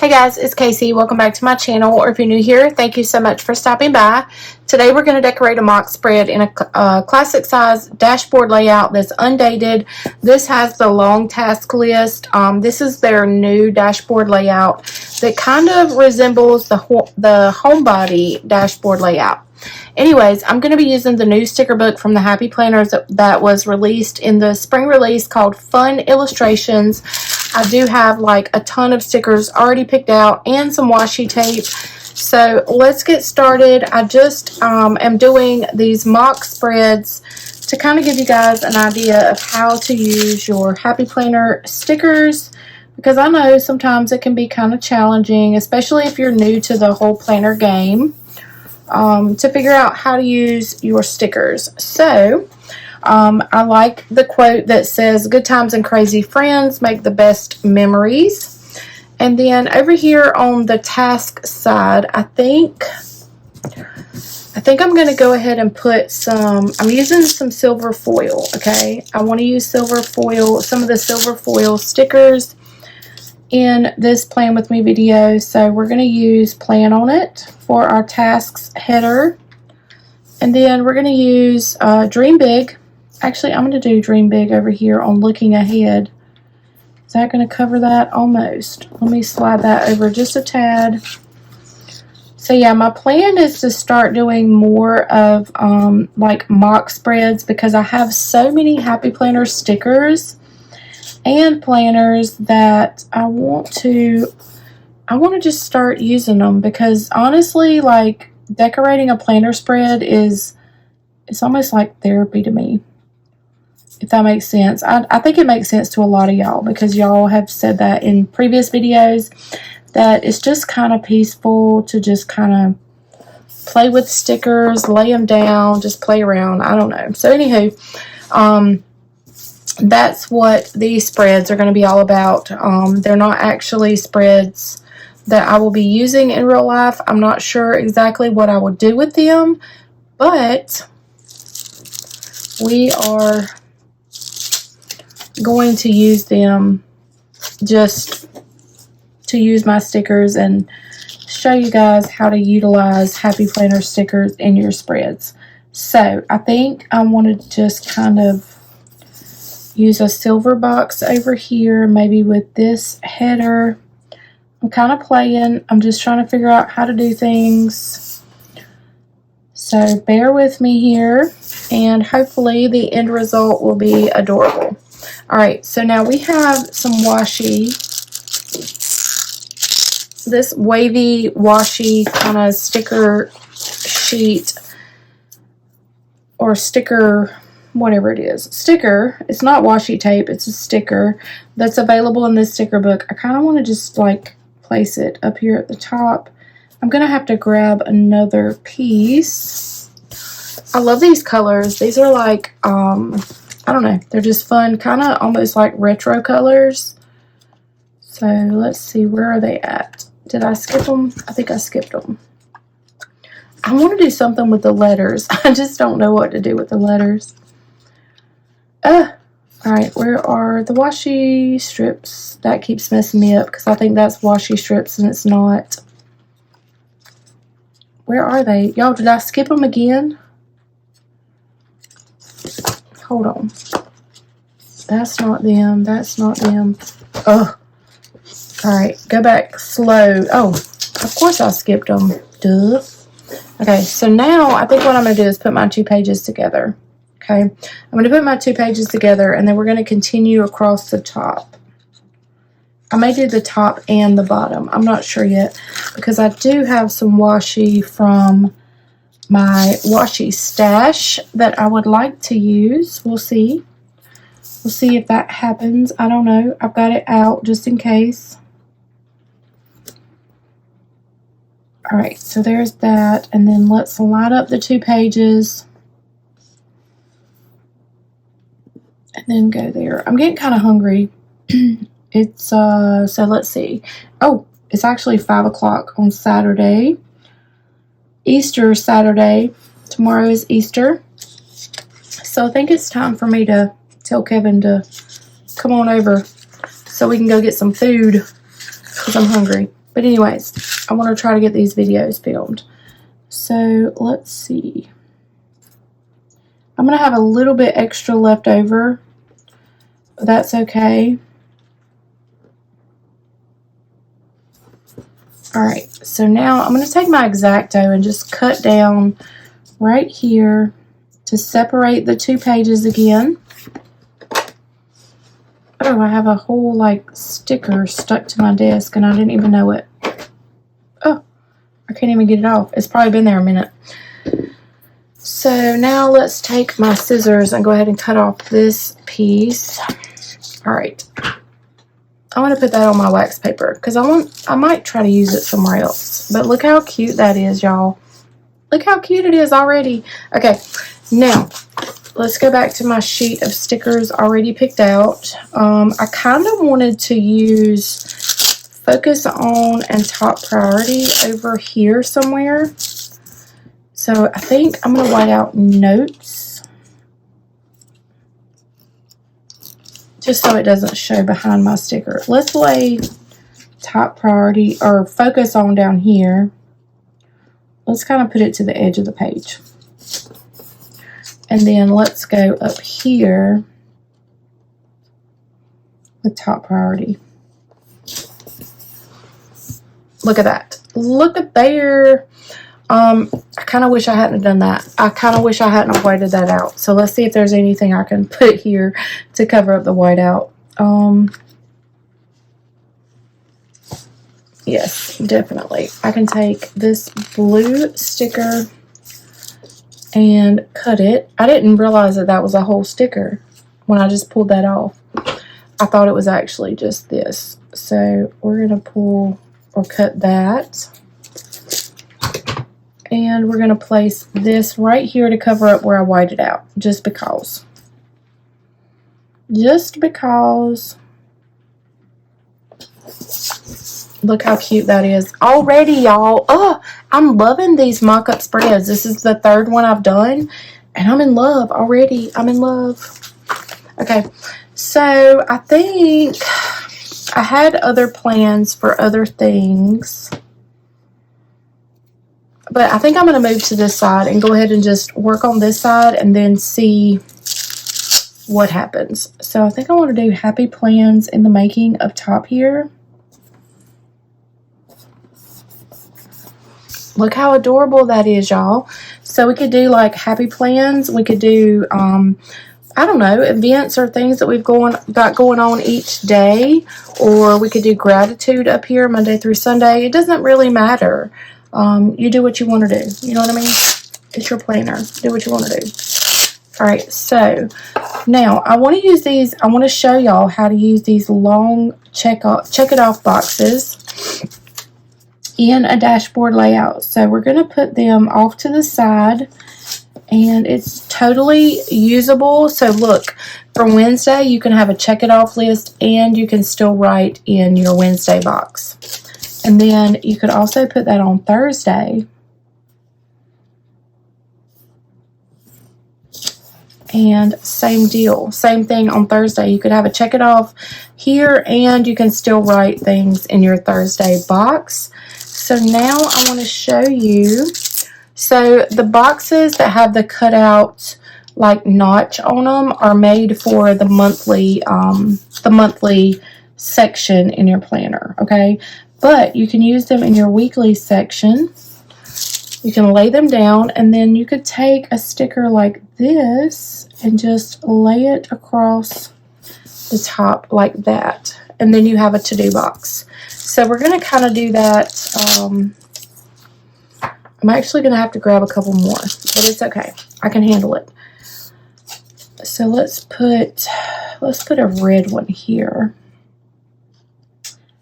Hey guys, it's Casey. Welcome back to my channel, or if you're new here, thank you so much for stopping by. Today we're going to decorate a mock spread in a classic size dashboard layout that's undated. This has the long task list. This is their new dashboard layout that kind of resembles the homebody dashboard layout. Anyways, I'm going to be using the new sticker book from the Happy Planners that was released in the spring release called Fun Illustrations. I do have like a ton of stickers already picked out and some washi tape. So let's get started. I just am doing these mock spreads to kind of give you guys an idea of how to use your Happy Planner stickers, because I know sometimes it can be kind of challenging, especially if you're new to the whole planner game, to figure out how to use your stickers. So I like the quote that says, "Good times and crazy friends make the best memories." And then over here on the task side, I think I'm going to go ahead and put I'm using some silver foil, okay? I want to use silver foil, some of the silver foil stickers in this Plan With Me video. So we're going to use Plan On It for our tasks header. And then we're going to use Dream Big. Actually, I'm going to do Dream Big over here on Looking Ahead. Is that going to cover that? Almost. Let me slide that over just a tad. So yeah, my plan is to start doing more of like mock spreads, because I have so many Happy Planner stickers and planners that I want to just start using them, because honestly, like, decorating a planner spread it's almost like therapy to me, if that makes sense. I think it makes sense to a lot of y'all, because y'all have said that in previous videos, that it's just kind of peaceful to just kind of play with stickers, lay them down, just play around. I don't know. So anywho, that's what these spreads are going to be all about. They're not actually spreads that I will be using in real life. I'm not sure exactly what I will do with them, but we are going to use them just to use my stickers and show you guys how to utilize Happy Planner stickers in your spreads. So I think I want to just kind of use a silver box over here, maybe with this header. I'm kind of playing. I'm just trying to figure out how to do things. So bear with me here, and hopefully the end result will be adorable. Alright, so now we have some washi. This wavy washi kind of sticker sheet, or sticker, whatever it is. Sticker. It's not washi tape, it's a sticker that's available in this sticker book. I kind of want to just like place it up here at the top. I'm going to have to grab another piece. I love these colors. These are like, I don't know, they're just fun, kind of almost like retro colors. So let's see, where are they at? Did I skip them? I think I skipped them. I want to do something with the letters. I just don't know what to do with the letters. Alright, where are the washi strips? That keeps messing me up, because I think that's washi strips and it's not. Where are they? Y'all, did I skip them again? Hold on. That's not them. That's not them. Ugh. Alright, go back slow. Oh, of course I skipped them. Duh. Okay, so now I think what I'm going to do is put my 2 pages together. Okay, I'm going to put my 2 pages together, and then we're going to continue across the top. I may do the top and the bottom. I'm not sure yet, because I do have some washi from my washi stash that I would like to use. We'll see. We'll see if that happens. I don't know. I've got it out just in case. Alright, so there's that. And then let's line up the 2 pages. And then go there. I'm getting kind of hungry. It's, so let's see. Oh, it's actually 5 o'clock on Saturday. Easter Saturday. Tomorrow is Easter. So I think it's time for me to tell Kevin to come on over so we can go get some food, because I'm hungry. But anyways, I want to try to get these videos filmed. So let's see. I'm going to have a little bit extra left over. But that's okay. Alright, so now I'm going to take my X-Acto and just cut down right here to separate the 2 pages again. Oh, I have a whole like sticker stuck to my desk and I didn't even know it. Oh, I can't even get it off. It's probably been there a minute. So now let's take my scissors and go ahead and cut off this piece. Alright. I want to put that on my wax paper because I might try to use it somewhere else. But look how cute that is, y'all. Look how cute it is already. Okay, now let's go back to my sheet of stickers already picked out. I kind of wanted to use Focus On and Top Priority over here somewhere. So I think I'm going to white out Notes, just so it doesn't show behind my sticker. Let's lay Top Priority or Focus On down here. Let's kind of put it to the edge of the page. And then let's go up here with Top Priority. Look at that. Look at there. I kind of wish I hadn't done that. I kind of wish I hadn't whited that out. So let's see if there's anything I can put here to cover up the whiteout. Yes, definitely. I can take this blue sticker and cut it. I didn't realize that that was a whole sticker when I just pulled that off. I thought it was actually just this. So we're going to pull or cut that. And we're going to place this right here to cover up where I whited out. Just because. Just because. Look how cute that is. Already, y'all. Oh, I'm loving these mock-up spreads. This is the 3rd one I've done. And I'm in love already. I'm in love. Okay. So, I think I had other plans for other things. But I think I'm going to move to this side and go ahead and just work on this side and then see what happens. So I think I want to do Happy Plans in the Making up top here. Look how adorable that is, y'all. So we could do like happy plans. We could do, I don't know, events or things that we've got going on each day. Or we could do gratitude up here Monday through Sunday. It doesn't really matter. You do what you want to do. You know what I mean? It's your planner. Do what you want to do. Alright, so now I want to use these. I want to show y'all how to use these long check it off boxes in a dashboard layout. So we're going to put them off to the side. And it's totally usable. So look, for Wednesday, you can have a check it off list and you can still write in your Wednesday box. And then you could also put that on Thursday. And same deal. Same thing on Thursday. You could have a check it off here and you can still write things in your Thursday box. So now I want to show you. So the boxes that have the cutout like notch on them are made for the monthly section in your planner, okay? But you can use them in your weekly section. You can lay them down and then you could take a sticker like this and just lay it across the top like that. And then you have a to-do box. So we're going to kind of do that. I'm actually going to have to grab a couple more, but it's okay. I can handle it. So let's put a red one here.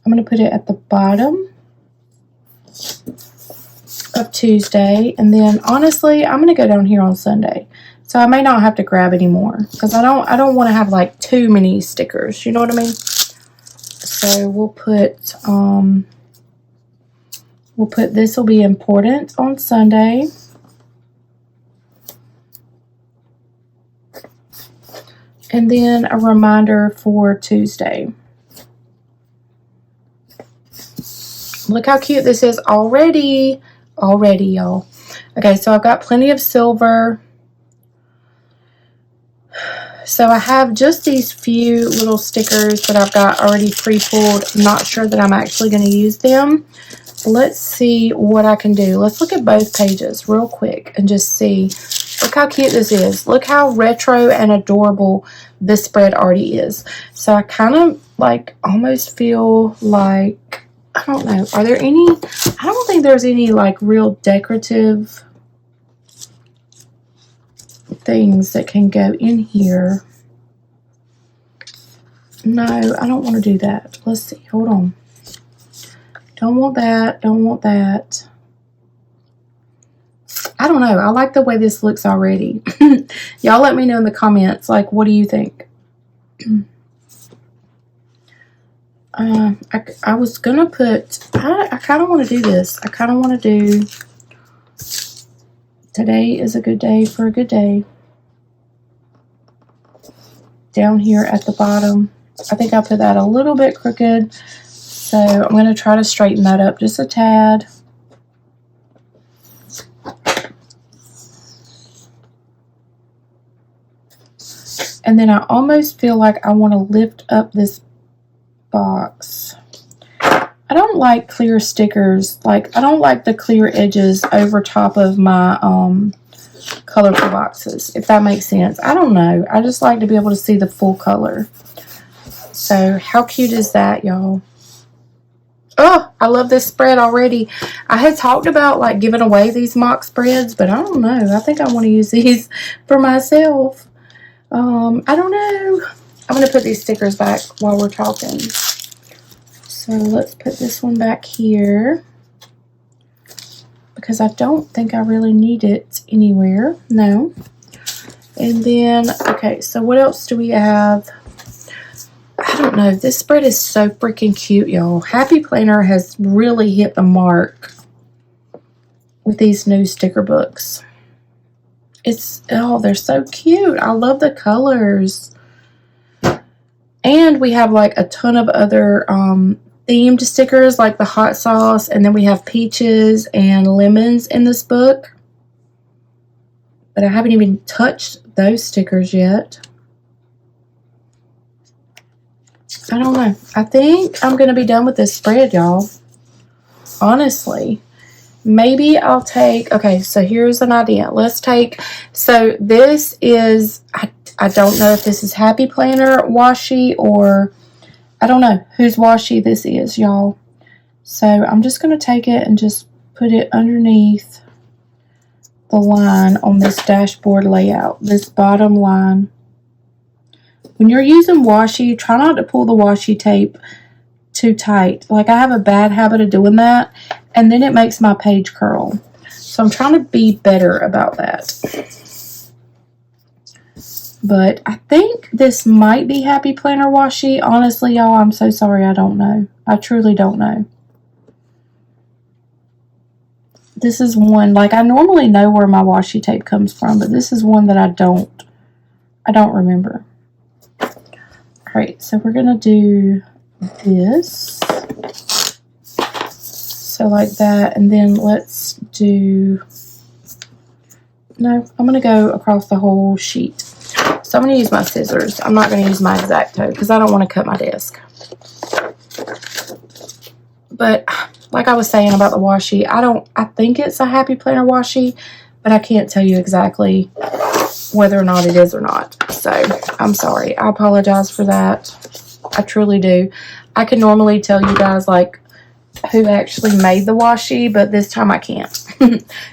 I'm going to put it at the bottom of Tuesday, and then honestly, I'm going to go down here on Sunday. So I may not have to grab any more because I don't want to have like too many stickers. You know what I mean? So we'll put this will be important on Sunday. And then a reminder for Tuesday. Look how cute this is already. Already, y'all. Okay, so I've got plenty of silver. So I have just these few little stickers that I've got already pre-pulled. Not sure that I'm actually going to use them. Let's see what I can do. Let's look at both pages real quick and just see. Look how cute this is. Look how retro and adorable this spread already is. So I kind of like almost feel like, I don't know, are there any, I don't think there's any like real decorative things that can go in here. No, I don't want to do that. Let's see. Hold on. Don't want that. Don't want that. I don't know. I like the way this looks already. Y'all let me know in the comments, like, what do you think? I was going to put, I kind of want to do this. I kind of want to do, today is a good day for a good day. Down here at the bottom. I think I put that a little bit crooked. So I'm going to try to straighten that up just a tad. And then I almost feel like I want to lift up this box. I don't like clear stickers. Like, I don't like the clear edges over top of my colorful boxes, if that makes sense. I don't know. I just like to be able to see the full color. So how cute is that, y'all? Oh, I love this spread already. I had talked about like giving away these mock spreads, but I don't know. I think I want to use these for myself. I don't know. I'm going to put these stickers back while we're talking. So let's put this one back here, because I don't think I really need it anywhere. No. And then, okay, so what else do we have? I don't know. This spread is so freaking cute, y'all. Happy Planner has really hit the mark with these new sticker books. It's, oh, they're so cute. I love the colors. And we have like a ton of other themed stickers, like the hot sauce, and then we have peaches and lemons in this book. But I haven't even touched those stickers yet. I don't know. I think I'm going to be done with this spread, y'all. Honestly. Maybe I'll take, okay, so here's an idea. Let's take, so this is, I don't know if this is Happy Planner washi or, I don't know whose washi this is, y'all. So I'm just going to take it and just put it underneath the line on this dashboard layout, this bottom line. When you're using washi, try not to pull the washi tape too tight. Like, I have a bad habit of doing that, and then it makes my page curl. So I'm trying to be better about that. But I think this might be Happy Planner washi. Honestly, y'all, I'm so sorry. I don't know. I truly don't know. This is one, like, I normally know where my washi tape comes from, but this is one that I don't remember. Alright, so we're going to do this. So like that, and then let's do, no, I'm going to go across the whole sheet. So I'm going to use my scissors. I'm not going to use my X-Acto because I don't want to cut my desk. But like I was saying about the washi, I think it's a Happy Planner washi, but I can't tell you exactly whether or not it is or not. So I'm sorry. I apologize for that. I truly do. I can normally tell you guys like who actually made the washi, but this time I can't.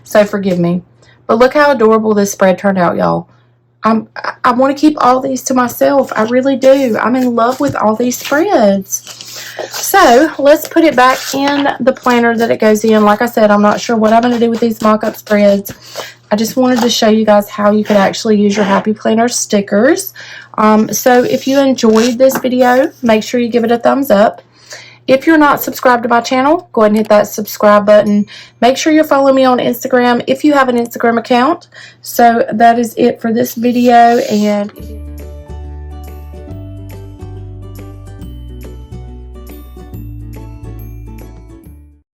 So forgive me. But look how adorable this spread turned out, y'all. I want to keep all these to myself. I really do. I'm in love with all these spreads. So let's put it back in the planner that it goes in. Like I said, I'm not sure what I'm going to do with these mock-up spreads. I just wanted to show you guys how you could actually use your Happy Planner stickers. So if you enjoyed this video, make sure you give it a thumbs up. If you're not subscribed to my channel, go ahead and hit that subscribe button. Make sure you follow me on Instagram if you have an Instagram account. So that is it for this video, and